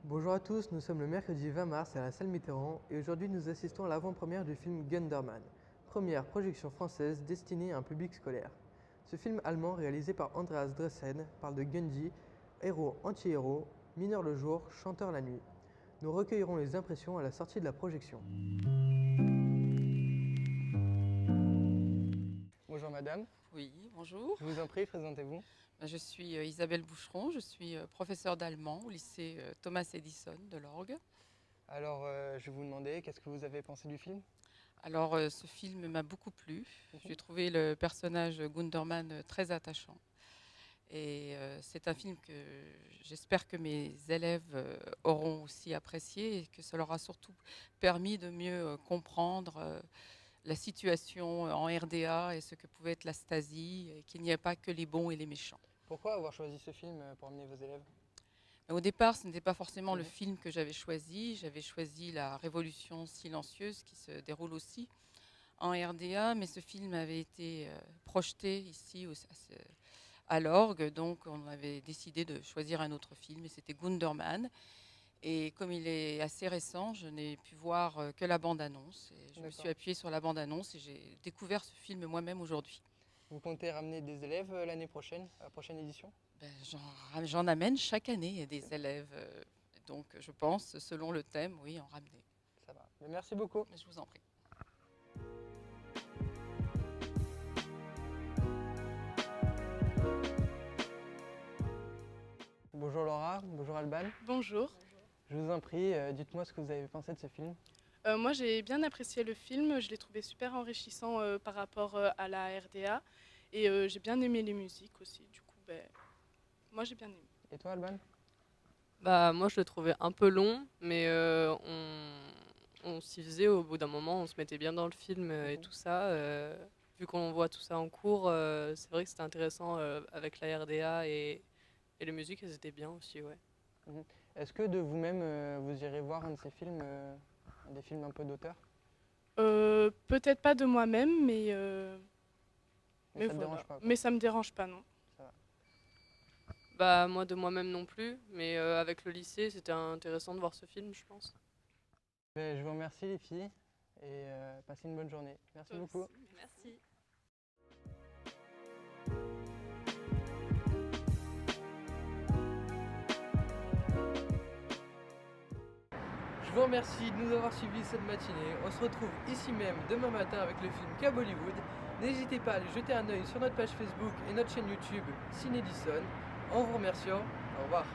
Bonjour à tous, nous sommes le mercredi 20 mars à la salle Mitterrand et aujourd'hui nous assistons à l'avant-première du film Gunderman, première projection française destinée à un public scolaire. Ce film allemand réalisé par Andreas Dresen parle de Gandhi, héros anti-héros, mineur le jour, chanteur la nuit. Nous recueillerons les impressions à la sortie de la projection. Bonjour madame. Oui, bonjour. Je vous en prie, présentez-vous. Je suis Isabelle Boucheron, je suis professeure d'allemand au lycée Thomas Edison de l'Orgue. Alors je vais vous demander, qu'est-ce que vous avez pensé du film? Alors ce film m'a beaucoup plu. J'ai trouvé le personnage Gunderman très attachant. Et c'est un film que j'espère que mes élèves auront aussi apprécié et que ça leur a surtout permis de mieux comprendre la situation en RDA et ce que pouvait être la Stasi, et qu'il n'y ait pas que les bons et les méchants. Pourquoi avoir choisi ce film pour emmener vos élèves? Au départ, ce n'était pas forcément le film que j'avais choisi. J'avais choisi La Révolution silencieuse qui se déroule aussi en RDA, mais ce film avait été projeté ici à l'Orgue, donc on avait décidé de choisir un autre film et c'était Gunderman. Et comme il est assez récent, je n'ai pu voir que la bande-annonce. Et je me suis appuyée sur la bande-annonce et j'ai découvert ce film moi-même aujourd'hui. Vous comptez ramener des élèves l'année prochaine, à la prochaine édition? J'en amène chaque année des élèves. Donc je pense, selon le thème, oui, en ramener. Ça va. Mais merci beaucoup. Je vous en prie. Bonjour Laura, bonjour Alban. Bonjour. Je vous en prie, dites-moi ce que vous avez pensé de ce film. Moi j'ai bien apprécié le film, je l'ai trouvé super enrichissant par rapport à la RDA et j'ai bien aimé les musiques aussi, du coup moi j'ai bien aimé. Et toi Alban? Moi je le trouvais un peu long, mais on s'y faisait au bout d'un moment, on se mettait bien dans le film et tout ça. Vu qu'on voit tout ça en cours, c'est vrai que c'était intéressant avec la RDA et les musiques, elles étaient bien aussi, ouais. Est-ce que de vous-même, vous irez voir un de ces films, des films un peu d'auteur? Peut-être pas de moi-même, mais Ça te voilà. dérange pas, quoi. Mais ça me dérange pas, non. Ça va. Moi de moi-même non plus, mais avec le lycée, c'était intéressant de voir ce film, je pense. Je vous remercie les filles et passez une bonne journée. Merci beaucoup. Merci. Je vous remercie de nous avoir suivis cette matinée. On se retrouve ici même demain matin avec le film Cab Hollywood. N'hésitez pas à aller jeter un œil sur notre page Facebook et notre chaîne YouTube Ciné Edison. En vous remerciant, au revoir.